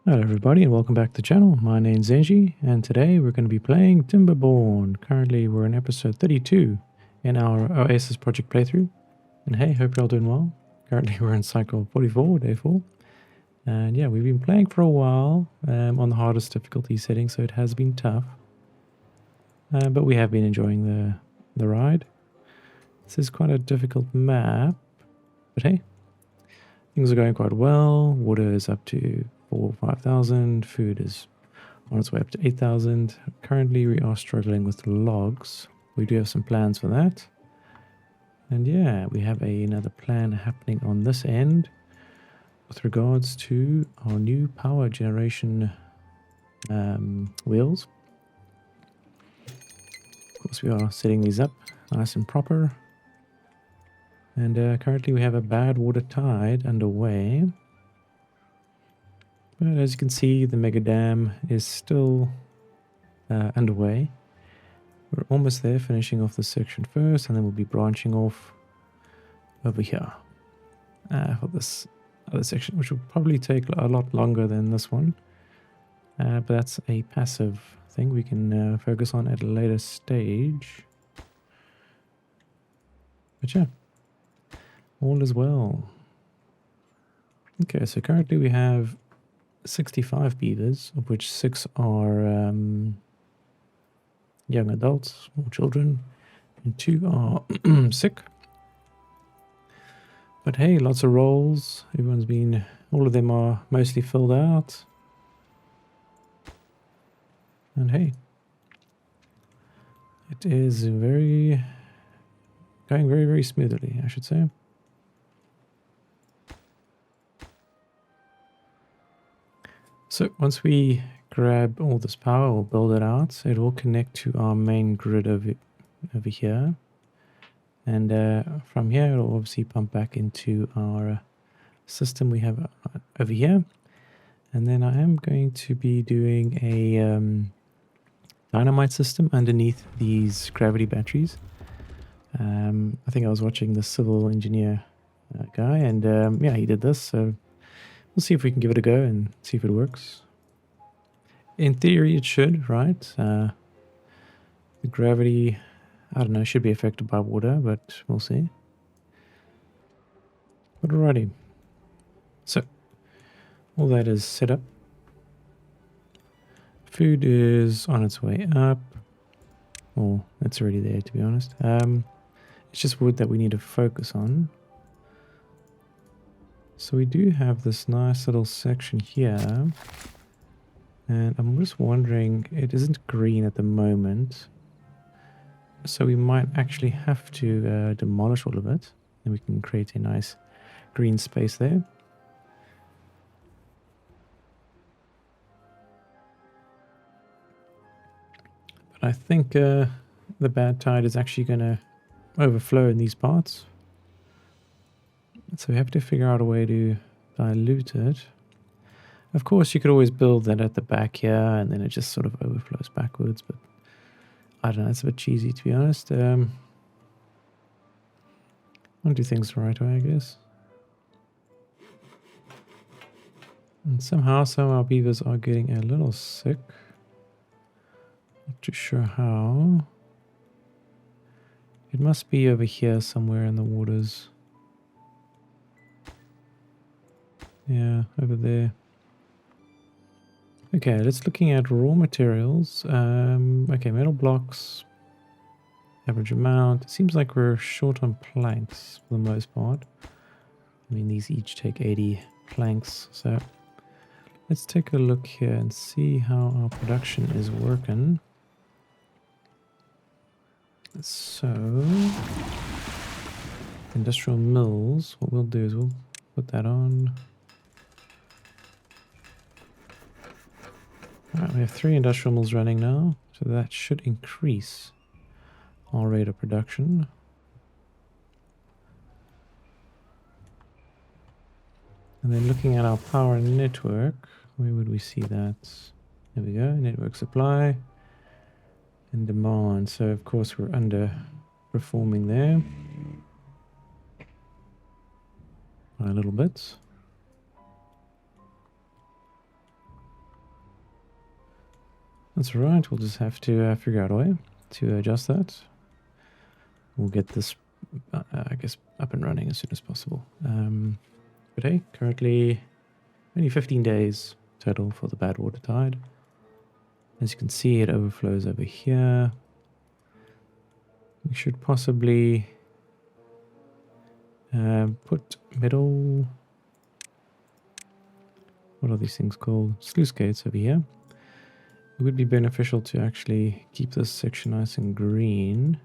Hello everybody and welcome back to the channel. My name's Zenji and today we're going to be playing Timberborn. Currently we're in episode 32 in our Oasis project playthrough. And hey, hope you're all doing well. Currently we're in cycle 44, day 4. And yeah, we've been playing for a while on the hardest difficulty setting, so it has been tough. But we have been enjoying the ride. This is quite a difficult map, but hey, things are going quite well. Water is up to 4,000 or 5,000. Food is on its way up to 8,000. Currently, we are struggling with logs. We do have some plans for that. And yeah, we have another plan happening on this end with regards to our new power generation wheels. Of course, we are setting these up nice and proper. And currently, we have a bad water tide underway. But as you can see, the mega dam is still underway. We're almost there, finishing off this section first, and then we'll be branching off over here for this other section, which will probably take a lot longer than this one. But that's a passive thing we can focus on at a later stage. But yeah, all is well. Okay, so currently we have 65 beavers, of which 6 are young adults or children, and 2 are sick. But hey, lots of roles. All of them are mostly filled out. And hey, it is going very, very smoothly, I should say. So once we grab all this power or build it out, it will connect to our main grid over here. And from here, it will obviously pump back into our system we have over here. And then I am going to be doing a dynamite system underneath these gravity batteries. I think I was watching the civil engineer guy, and yeah, he did this. So we'll see if we can give it a go and see if it works. In theory, it should, right? The gravity, I don't know, should be affected by water, but we'll see. But alrighty. So, all that is set up. Food is on its way up. Well, it's already there, to be honest. It's just wood that we need to focus on. So we do have this nice little section here, and I'm just wondering, it isn't green at the moment, so we might actually have to demolish all of it, and we can create a nice green space there. But I think the bad tide is actually going to overflow in these parts. So we have to figure out a way to dilute it. Of course, you could always build that at the back here, and then it just sort of overflows backwards. But I don't know, it's a bit cheesy, to be honest. I want to do things the right way, I guess. And somehow, some of our beavers are getting a little sick. Not too sure how. It must be over here somewhere in the waters. Yeah, over there. Okay, let's looking at raw materials. Okay, metal blocks. Average amount. It seems like we're short on planks for the most part. I mean, these each take 80 planks. So let's take a look here and see how our production is working. So, industrial mills. What we'll do is we'll put that on. Alright, we have 3 industrial mills running now, so that should increase our rate of production. And then looking at our power network, where would we see that? There we go, network supply and demand. So of course we're underperforming there by a little bit. That's right, we'll just have to figure out a way to adjust that. We'll get this, I guess, up and running as soon as possible. But hey, currently only 15 days total for the bad water tide. As you can see, it overflows over here. We should possibly put middle... What are these things called? Sluice gates over here. It would be beneficial to actually keep this section nice and green.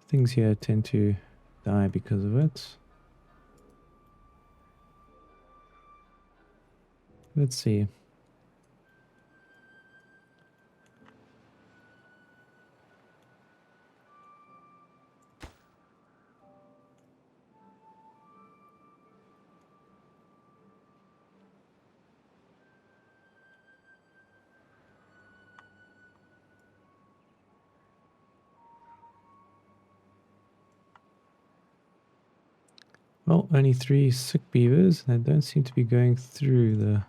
Things here tend to die because of it. Let's see. Well, only 3 sick beavers. They don't seem to be going through the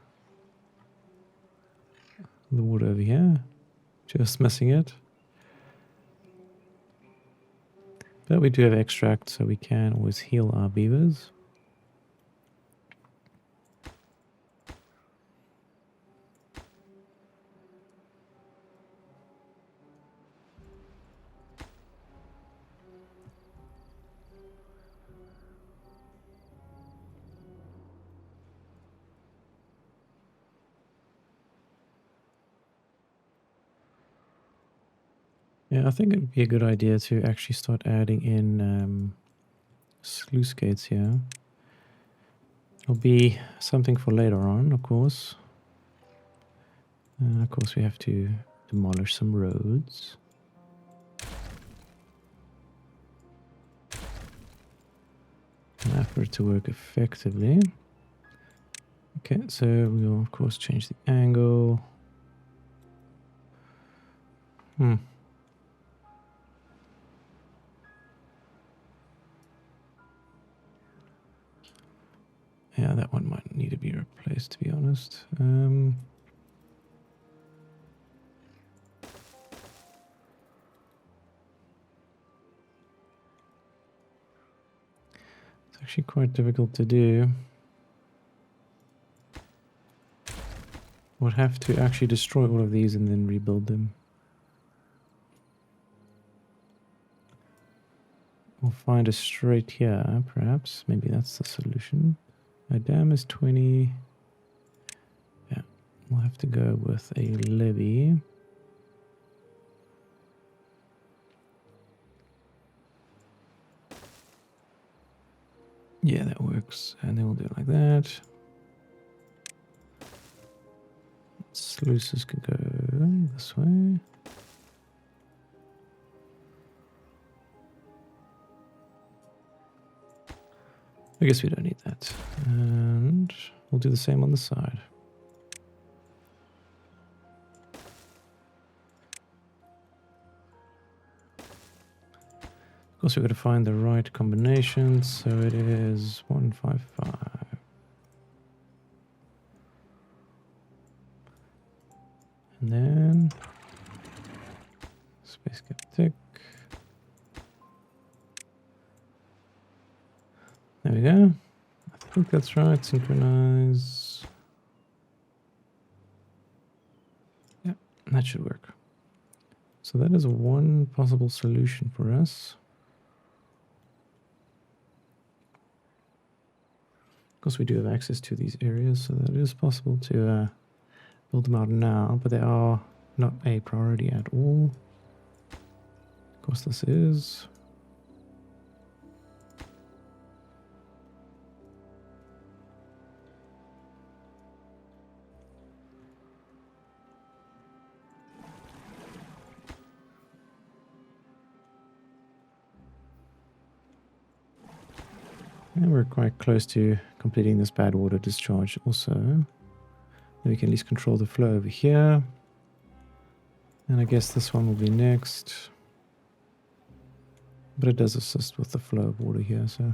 water over here. Just missing it. But we do have extract, so we can always heal our beavers. Yeah, I think it would be a good idea to actually start adding in sluice gates here. It'll be something for later on, of course. Of course, we have to demolish some roads. For it to work effectively. Okay, so we'll of course change the angle. Yeah, that one might need to be replaced, to be honest. It's actually quite difficult to do. We'll have to actually destroy all of these and then rebuild them. We'll find a strait here, perhaps. Maybe that's the solution. My dam is 20. Yeah, we'll have to go with a levee. Yeah, that works. And then we'll do it like that. Sluices can go this way. I guess we don't need that. And we'll do the same on the side. Of course, we've got to find the right combination. So it is 155. And then space cap tick. There we go. I think that's right. Synchronize. Yeah, that should work. So that is one possible solution for us. Of course, we do have access to these areas, so that is possible to build them out now, but they are not a priority at all. Of course, this is. And we're quite close to completing this bad water discharge also. Then we can at least control the flow over here. And I guess this one will be next. But it does assist with the flow of water here, so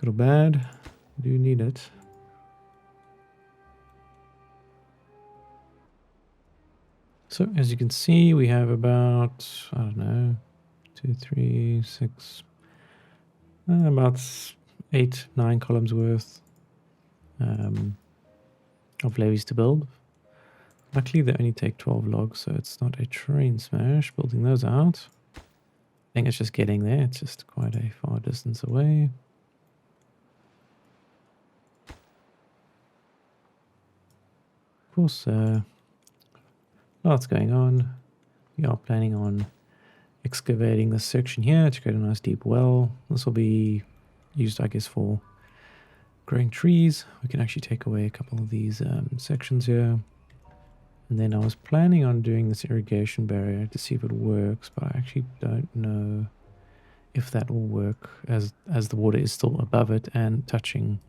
good or bad, we do need it. So as you can see, we have about, I don't know, 2, 3, 6, about 8, 9 columns worth of levees to build. Luckily, they only take 12 logs, so it's not a train smash building those out. I think it's just getting there. It's just quite a far distance away. Of course, lots going on. We are planning on excavating this section here to create a nice deep well. This will be used, I guess, for growing trees. We can actually take away a couple of these sections here. And then I was planning on doing this irrigation barrier to see if it works, but I actually don't know if that will work as the water is still above it and touching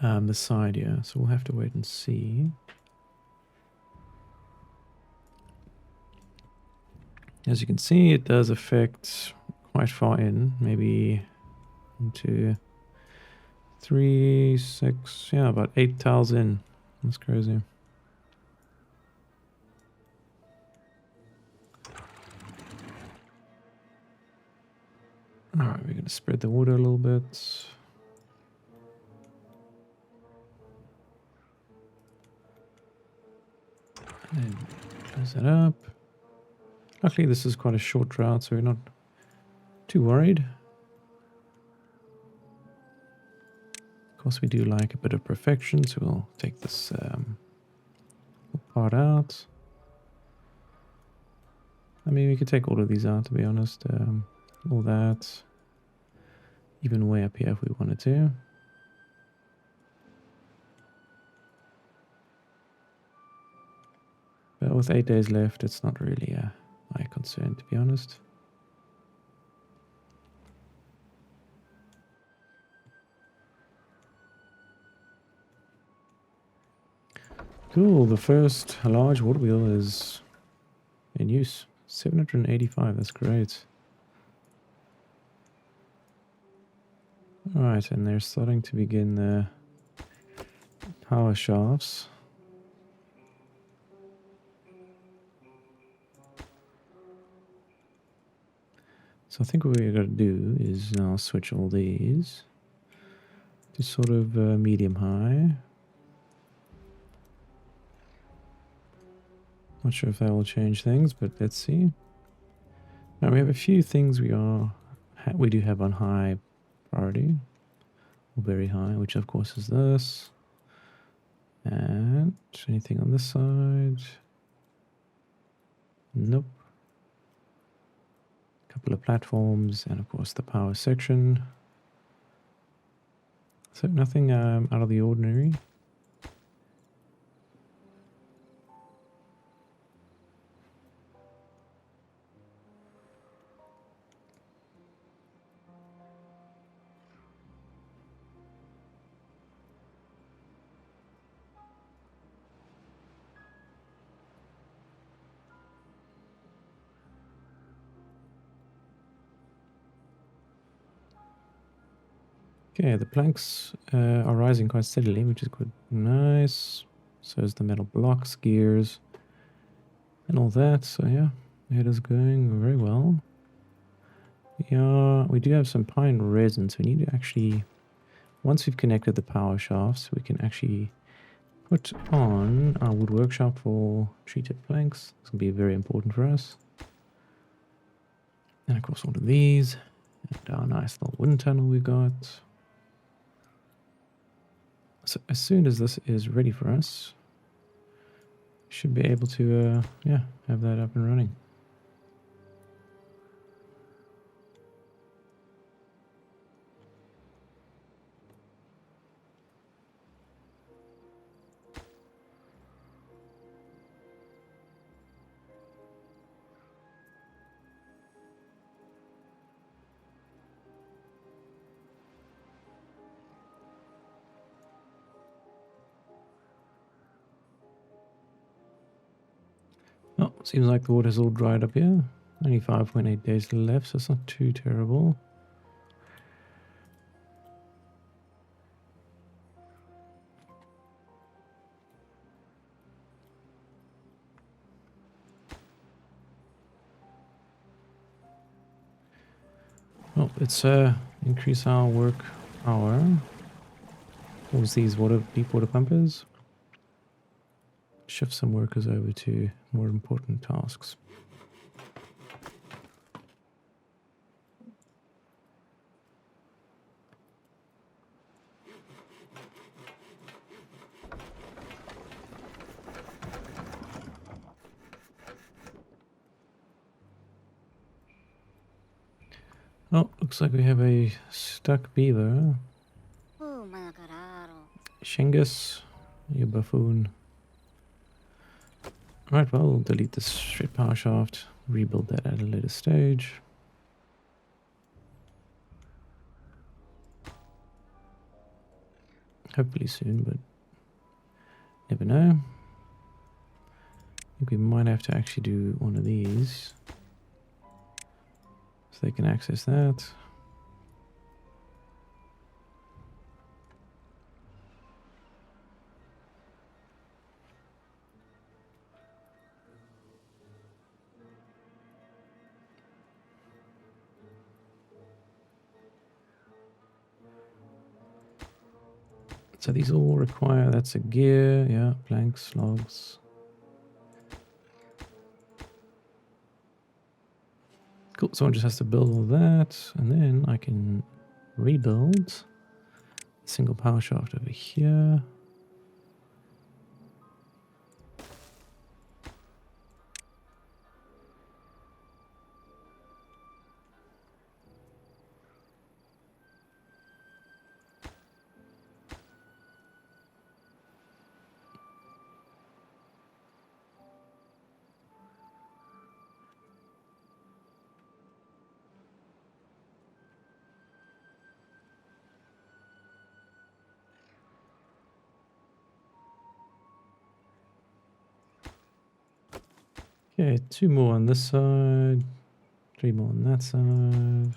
the side here. So we'll have to wait and see. As you can see, it does affect quite far in, maybe into 3, 6, yeah, about 8 tiles in. That's crazy. Alright, we're going to spread the water a little bit. And close that up. Luckily, this is quite a short drought, so we're not too worried. Of course, we do like a bit of perfection, so we'll take this part out. I mean, we could take all of these out, to be honest. All that. Even way up here if we wanted to. But with 8 days left, it's not really my concern, to be honest. Cool, the first large water wheel is in use. 785, that's great. Alright, and they're starting to begin the power shafts. So I think what we're going to do is now switch all these to sort of medium high. Not sure if that will change things, but let's see. Now we have a few things we do have on high priority, or very high, which of course is this. And anything on this side? Nope. A couple of platforms, and of course the power section. So nothing out of the ordinary. Okay, the planks are rising quite steadily, which is quite nice. So is the metal blocks, gears, and all that. So yeah, it is going very well. Yeah, we do have some pine resin, so we need to actually, once we've connected the power shafts, we can actually put on our wood workshop for treated planks. This will be very important for us. And of course all of these, and our nice little wind tunnel we've got. So as soon as this is ready for us, we should be able to, yeah, have that up and running. Oh, seems like the water's all dried up here. Only 5.8 days left, so it's not too terrible. Well, let's increase our work hour. What was these deep water pumpers? Shift some workers over to more important tasks. Oh, looks like we have a stuck beaver. Shingus, you buffoon. Alright, well, we'll delete this straight power shaft, rebuild that at a later stage. Hopefully soon, but never know. I think we might have to actually do one of these so they can access that. So these all require, that's a gear, yeah, planks, logs. Cool, someone just has to build all that, and then I can rebuild a single power shaft over here. Okay, 2 more on this side, 3 more on that side.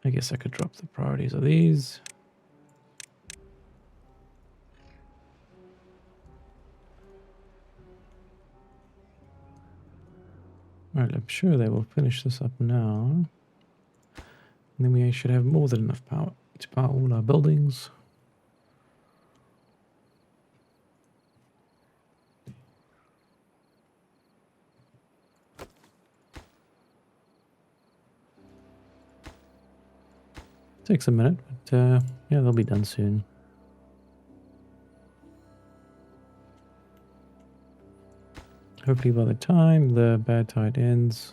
I guess I could drop the priorities of these. Alright, I'm sure they will finish this up now. And then we should have more than enough power to power all our buildings. Takes a minute, but yeah, they'll be done soon. Hopefully by the time the bad tide ends,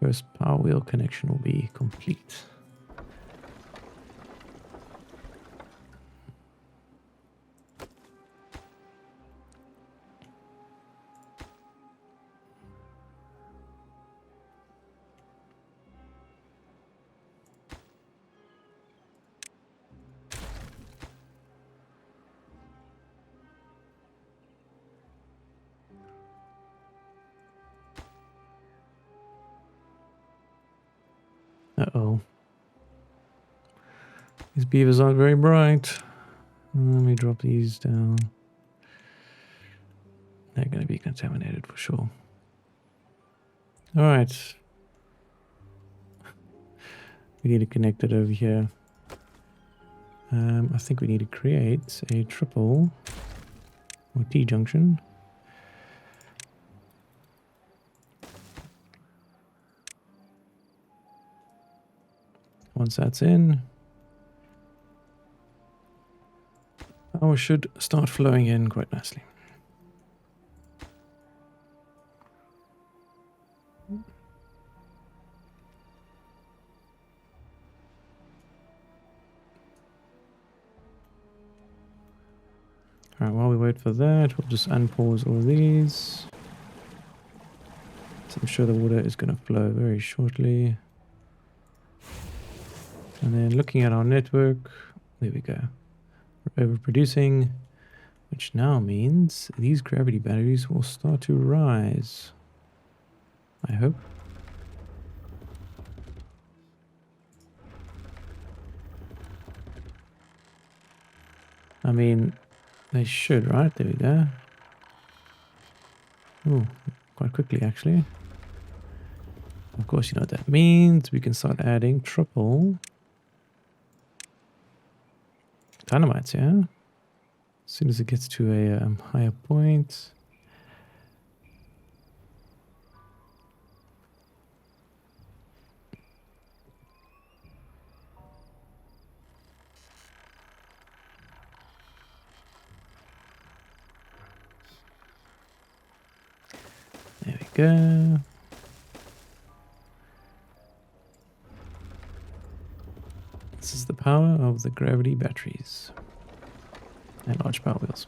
first power wheel connection will be complete. Uh-oh. These beavers aren't very bright. Let me drop these down. They're going to be contaminated for sure. Alright. We need to connect it over here. I think we need to create a triple or T-junction. Once that's in, power should start flowing in quite nicely. Alright, while we wait for that, we'll just unpause all of these. So I'm sure the water is going to flow very shortly. And then looking at our network, there we go. We're overproducing, which now means these gravity batteries will start to rise. I hope. I mean, they should, right? There we go. Oh, quite quickly actually. Of course, you know what that means. We can start adding triple dynamites, yeah? As soon as it gets to a higher point. There we go. This is the power of the gravity batteries and large power wheels.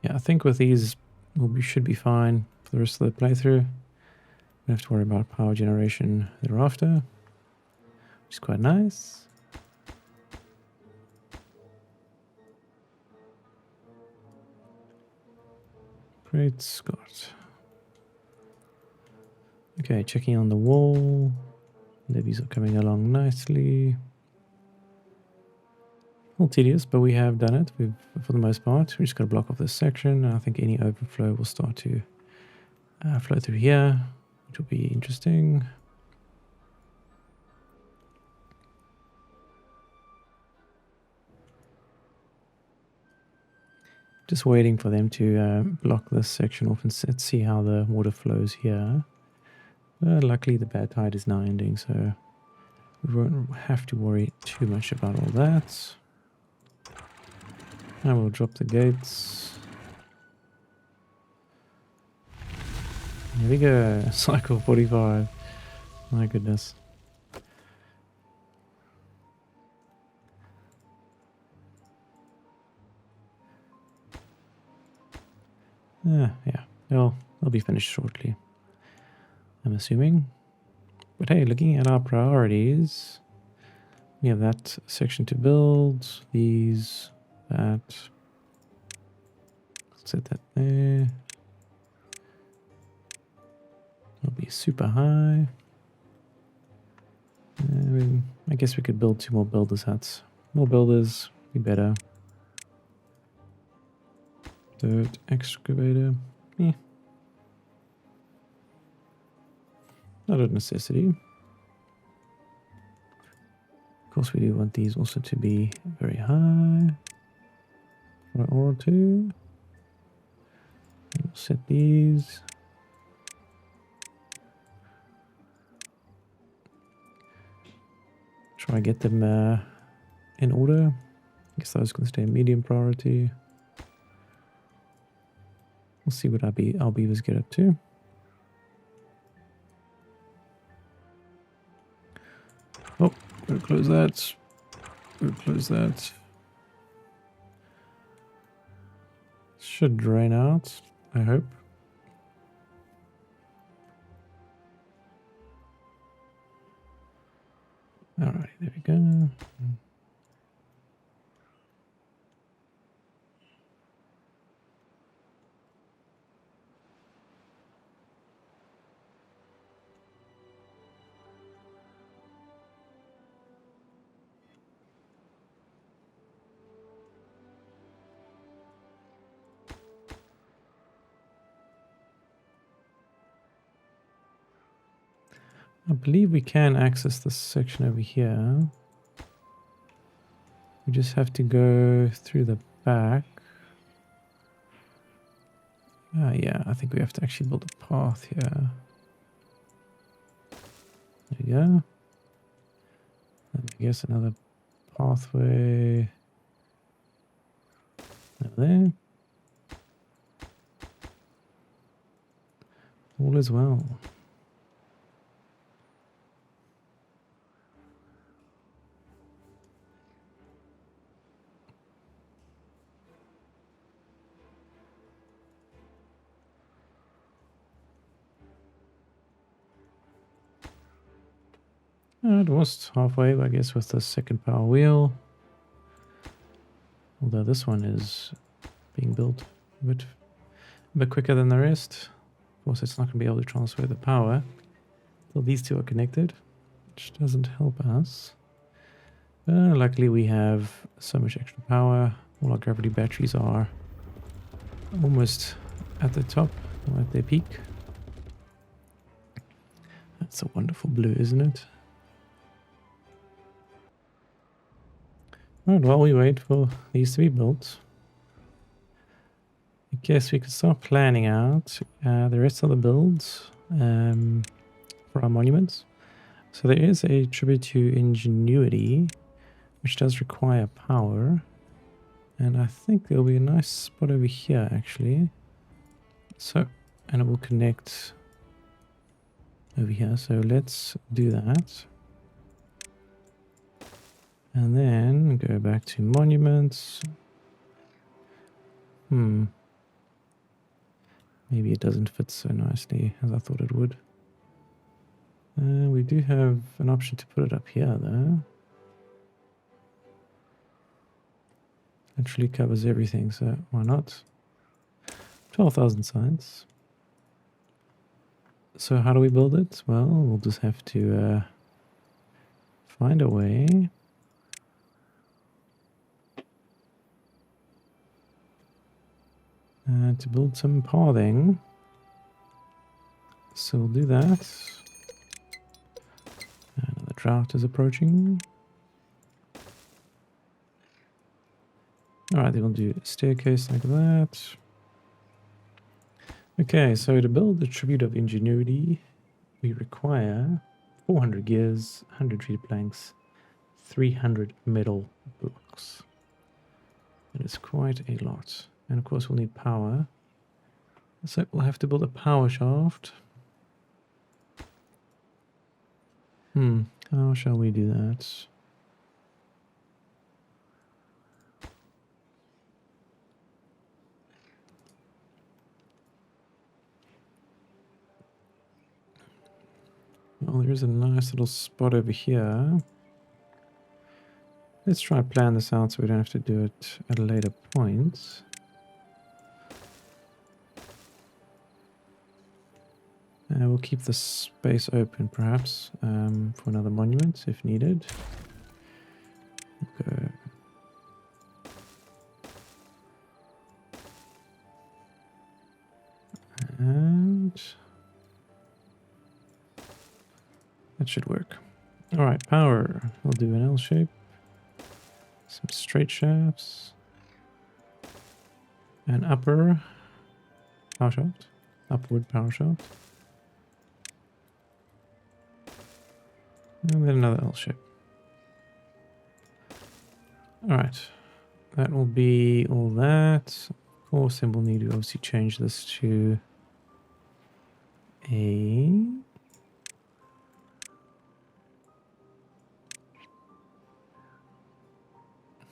Yeah, I think with these, we should be fine for the rest of the playthrough. We don't have to worry about power generation thereafter, which is quite nice. Great Scott. Okay, checking on the wall. Levies are coming along nicely. A little tedious, but we have done it. For the most part. We just got to block off this section. I think any overflow will start to flow through here, which will be interesting. Just waiting for them to block this section off and see how the water flows here. Luckily, the bad tide is now ending, so we won't have to worry too much about all that. I will drop the gates. Here we go. Cycle 45. My goodness. Yeah, they'll be finished shortly, I'm assuming. But hey, looking at our priorities, we have that section to build, these, that. Set that there. It'll be super high. I guess we could build 2 more builders' huts. More builders, be better. Dirt excavator. Yeah. Not a necessity. Of course, we do want these also to be very high. Or 2. We'll set these. Try get them in order. I guess those can stay medium priority. We'll see what our beavers get up to. Oh, gotta close that. Gotta close that. Should drain out, I hope. Alright, there we go. I believe we can access this section over here. We just have to go through the back. Yeah, I think we have to actually build a path here. There we go. And I guess another pathway over there. All is well. It was halfway, I guess, with the second power wheel. Although this one is being built a bit quicker than the rest. Of course, it's not going to be able to transfer the power So these two are connected, which doesn't help us. Luckily we have so much extra power. All our gravity batteries are almost at the top, or at their peak. That's a wonderful blue, isn't it? Alright, while we wait for these to be built, I guess we could start planning out the rest of the builds for our monuments. So there is a tribute to ingenuity, which does require power. And I think there'll be a nice spot over here, actually. So, and it will connect over here. So let's do that. And then go back to monuments. Maybe it doesn't fit so nicely as I thought it would. We do have an option to put it up here, though. Actually covers everything, so why not? 12,000 signs. So how do we build it? Well, we'll just have to find a way to build some pathing. So we'll do that. The drought is approaching. Alright, then we'll do a staircase like that. Okay, so to build the tribute of ingenuity, we require 400 gears, 100 treated planks, 300 metal blocks. It is quite a lot. And of course we'll need power. So we'll have to build a power shaft. How shall we do that? Well, there is a nice little spot over here. Let's try and plan this out so we don't have to do it at a later point. We'll keep the space open, perhaps, for another monument if needed. Okay. And that should work. Alright, power. We'll do an L shape. Some straight shafts. An upper power shaft. Upward power shaft. And then another L shape. Alright. That will be all that. Of course, then we'll need to obviously change this to a...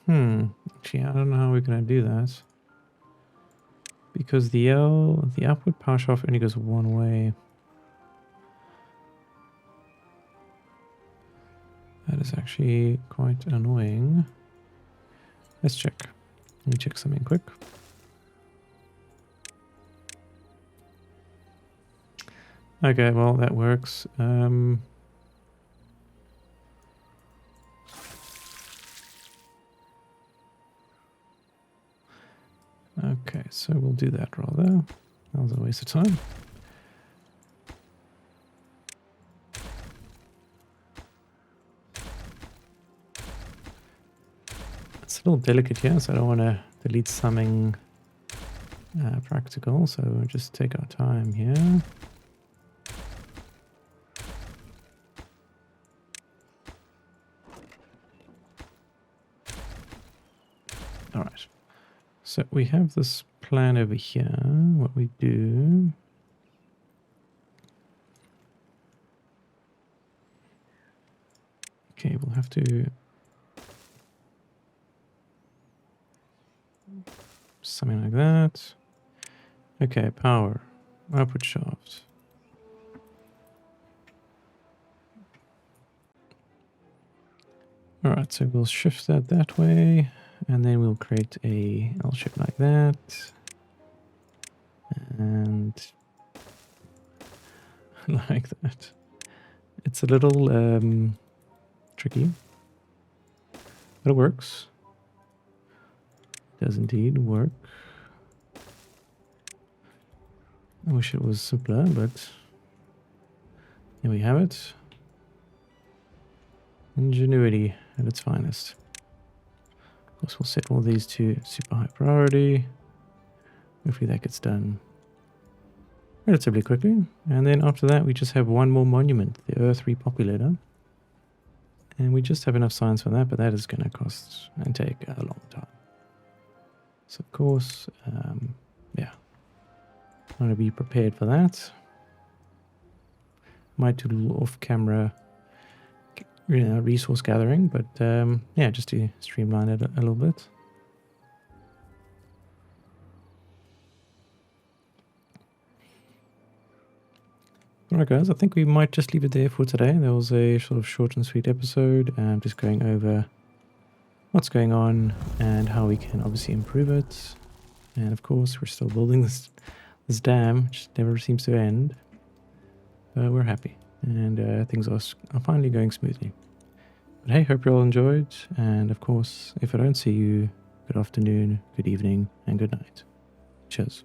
Actually, I don't know how we're going to do that. Because the upward power shaft only goes one way. That is actually quite annoying. Let's check. Let me check something quick. Okay, well, that works. Okay, so we'll do that rather. That was a waste of time. It's a little delicate here, so I don't want to delete something practical, so we'll just take our time here. Alright. So we have this plan over here. What we do... Okay, we'll have to... something like that. Okay, power. Output shaft. Alright, so we'll shift that way. And then we'll create a L shape like that. And like that. It's a little tricky, but it works. It does indeed work. I wish it was simpler, but here we have it. Ingenuity at its finest. Of course, we'll set all these to super high priority. Hopefully that gets done relatively quickly. And then after that, we just have one more monument, the Earth Repopulator. And we just have enough science for that, but that is going to cost and take a long time. So of course, yeah, I want to be prepared for that. Might do a little off-camera resource gathering, but yeah, just to streamline it a little bit. Alright guys, I think we might just leave it there for today. There was a sort of short and sweet episode, just going over what's going on and how we can obviously improve it. And of course, we're still building this dam, which never seems to end. We're happy, and things are finally going smoothly. But hey, hope you all enjoyed, and of course, if I don't see you, good afternoon, good evening, and good night. Cheers.